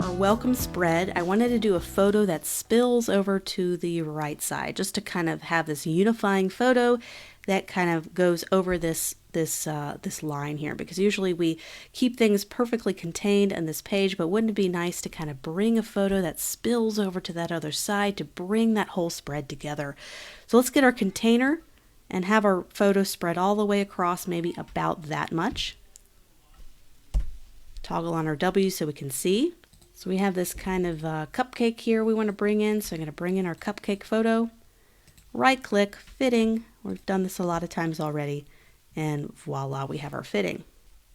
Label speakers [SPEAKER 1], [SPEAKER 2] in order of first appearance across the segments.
[SPEAKER 1] our welcome spread, I wanted to do a photo that spills over to the right side, just to kind of have this unifying photo that kind of goes over this line here, because usually we keep things perfectly contained on this page, but wouldn't it be nice to kind of bring a photo that spills over to that other side to bring that whole spread together. So let's get our container and have our photo spread all the way across, maybe about that much. Toggle on our W so we can see. So we have this kind of cupcake here we want to bring in. So I'm going to bring in our cupcake photo. Right click, fitting. We've done this a lot of times already. And voila, we have our fitting.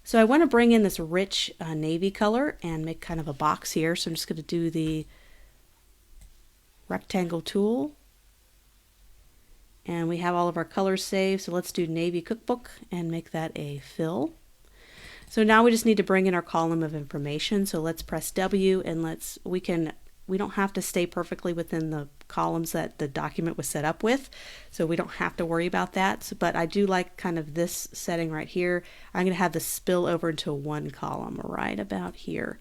[SPEAKER 1] So I want to bring in this rich navy color and make kind of a box here. So I'm just going to do the rectangle tool. And we have all of our colors saved. So let's do Navy Cookbook and make that a fill. So now we just need to bring in our column of information. So let's press W and we don't have to stay perfectly within the columns that the document was set up with. So we don't have to worry about that. But I do like kind of this setting right here. I'm going to have this spill over into one column right about here.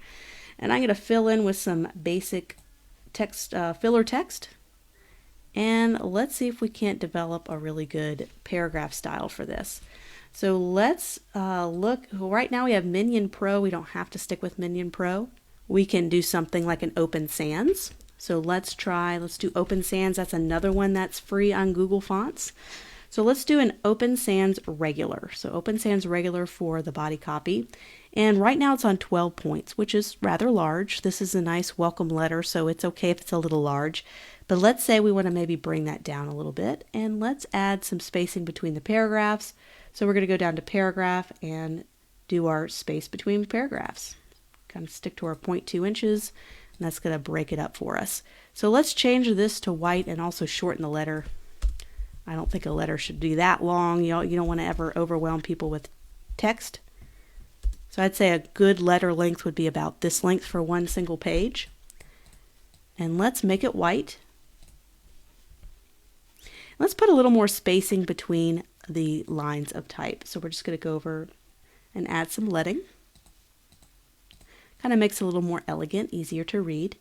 [SPEAKER 1] And I'm going to fill in with some basic text, filler text. And let's see if we can't develop a really good paragraph style for this. So let's look. Right now we have Minion Pro. We don't have to stick with Minion Pro. We can do something like an Open Sans. So let's do Open Sans. That's another one that's free on Google Fonts. So let's do an Open Sans Regular. So Open Sans Regular for the body copy. And right now it's on 12 points, which is rather large. This is a nice welcome letter, so it's okay if it's a little large. But let's say we want to maybe bring that down a little bit, and let's add some spacing between the paragraphs. So we're going to go down to paragraph and do our space between paragraphs. Kind of stick to our 0.2 inches, and that's going to break it up for us. So let's change this to white and also shorten the letter. I don't think a letter should be that long. You don't want to ever overwhelm people with text. So I'd say a good letter length would be about this length for one single page. And let's make it white. Let's put a little more spacing between the lines of type. So we're just going to go over and add some leading. Kind of makes it a little more elegant, easier to read.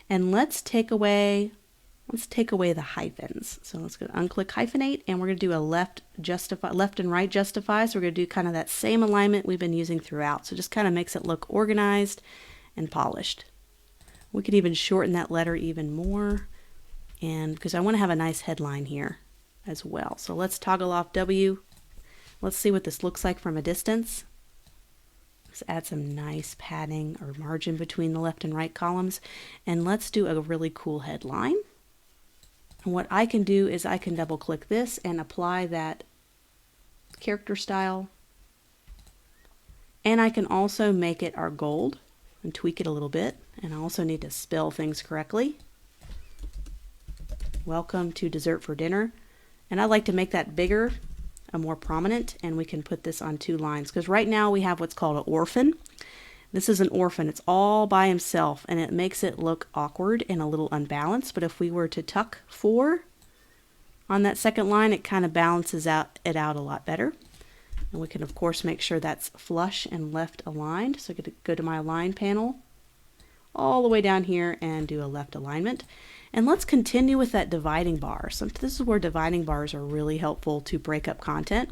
[SPEAKER 1] And let's take away the hyphens. So let's go unclick hyphenate, and we're going to do a left and right justify. So we're going to do kind of that same alignment we've been using throughout. So it just kind of makes it look organized and polished. We could even shorten that letter even more, and because I want to have a nice headline here as well. So let's toggle off W. Let's see what this looks like from a distance. Let's add some nice padding or margin between the left and right columns, and let's do a really cool headline. And what I can do is I can double click this and apply that character style, and I can also make it our gold and tweak it a little bit. And I also need to spell things correctly. Welcome to dessert for dinner. And I like to make that bigger, more prominent, and we can put this on 2 lines, because right now we have what's called an orphan. This is an orphan. It's all by himself, and it makes it look awkward and a little unbalanced. But if we were to tuck 4 on that second line, it kind of balances it out a lot better. And we can of course make sure that's flush and left aligned. So I'm going to go to my align panel all the way down here and do a left alignment. And let's continue with that dividing bar. So this is where dividing bars are really helpful to break up content.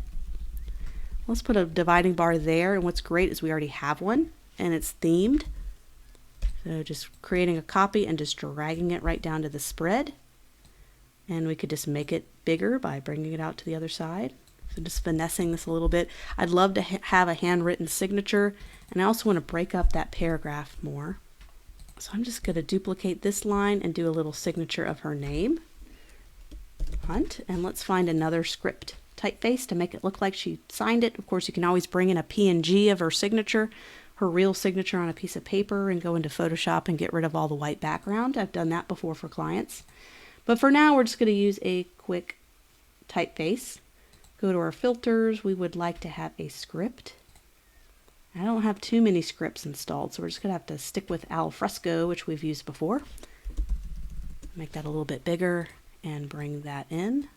[SPEAKER 1] Let's put a dividing bar there, and what's great is we already have one and it's themed. So just creating a copy and just dragging it right down to the spread. And we could just make it bigger by bringing it out to the other side. So just finessing this a little bit. I'd love to have a handwritten signature, and I also want to break up that paragraph more. So I'm just going to duplicate this line and do a little signature of her name, Hunt, and let's find another script typeface to make it look like she signed it. Of course, you can always bring in a PNG of her signature, her real signature on a piece of paper, and go into Photoshop and get rid of all the white background. I've done that before for clients. But for now, we're just going to use a quick typeface. Go to our filters. We would like to have a script. I don't have too many scripts installed, so we're just going to have to stick with Al Fresco, which we've used before. Make that a little bit bigger and bring that in.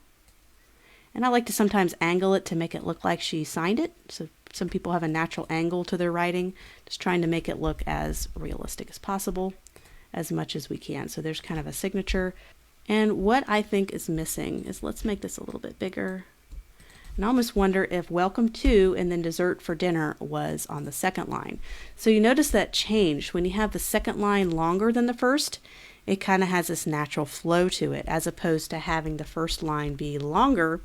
[SPEAKER 1] And I like to sometimes angle it to make it look like she signed it. So some people have a natural angle to their writing, just trying to make it look as realistic as possible, as much as we can. So there's kind of a signature. And what I think is missing is, let's make this a little bit bigger. And I almost wonder if welcome to and then dessert for dinner was on the second line. So you notice that change. When you have the second line longer than the first, it kind of has this natural flow to it, as opposed to having the first line be longer.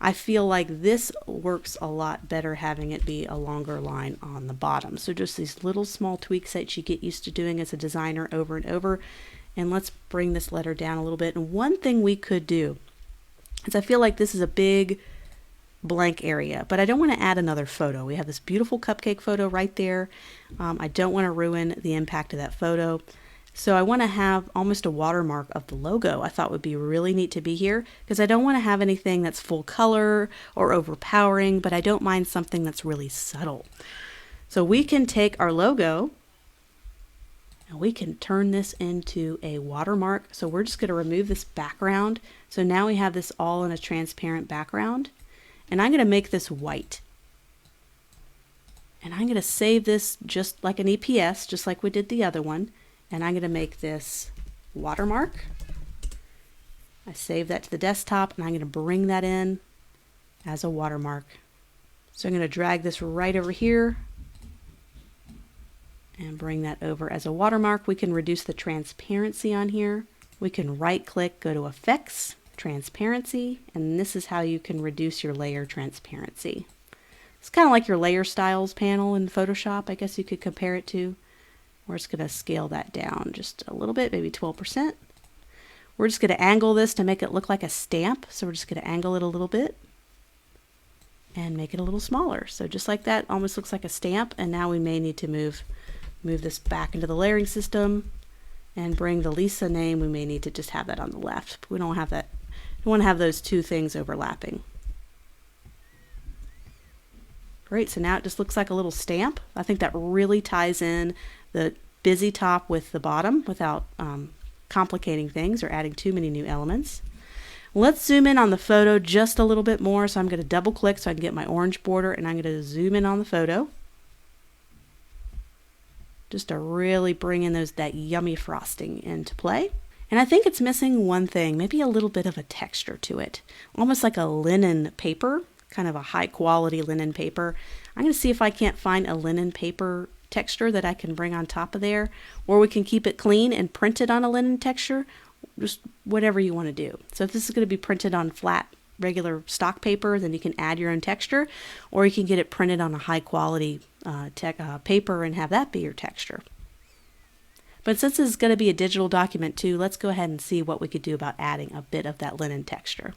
[SPEAKER 1] I feel like this works a lot better having it be a longer line on the bottom. So just these little small tweaks that you get used to doing as a designer over and over. And let's bring this letter down a little bit. And one thing we could do is, I feel like this is a big blank area, but I don't want to add another photo. We have this beautiful cupcake photo right there. I don't want to ruin the impact of that photo. So I want to have almost a watermark of the logo. I thought would be really neat to be here, because I don't want to have anything that's full color or overpowering, but I don't mind something that's really subtle. So we can take our logo and we can turn this into a watermark. So we're just going to remove this background. So now we have this all in a transparent background. And I'm going to make this white. And I'm going to save this just like an EPS, just like we did the other one. And I'm going to make this watermark. I save that to the desktop, and I'm going to bring that in as a watermark. So I'm going to drag this right over here and bring that over as a watermark. We can reduce the transparency on here. We can right click, go to Effects, Transparency, and this is how you can reduce your layer transparency. It's kind of like your layer styles panel in Photoshop, I guess you could compare it to. We're just going to scale that down just a little bit, maybe 12%. We're just going to angle this to make it look like a stamp. So we're just going to angle it a little bit and make it a little smaller. So just like that, almost looks like a stamp. And now we may need to move this back into the layering system and bring the Lisa name. We may need to just have that on the left. But we don't have that. We want to have those two things overlapping. Great, so now it just looks like a little stamp. I think that really ties in the busy top with the bottom without complicating things or adding too many new elements. Let's zoom in on the photo just a little bit more. So I'm going to double click so I can get my orange border, and I'm going to zoom in on the photo. Just to really bring in that yummy frosting into play. And I think it's missing one thing, maybe a little bit of a texture to it. Almost like a linen paper, kind of a high quality linen paper. I'm going to see if I can't find a linen paper texture that I can bring on top of there, or we can keep it clean and print it on a linen texture, just whatever you want to do. So if this is going to be printed on flat, regular stock paper, then you can add your own texture, or you can get it printed on a high quality paper and have that be your texture. But since this is going to be a digital document too, let's go ahead and see what we could do about adding a bit of that linen texture.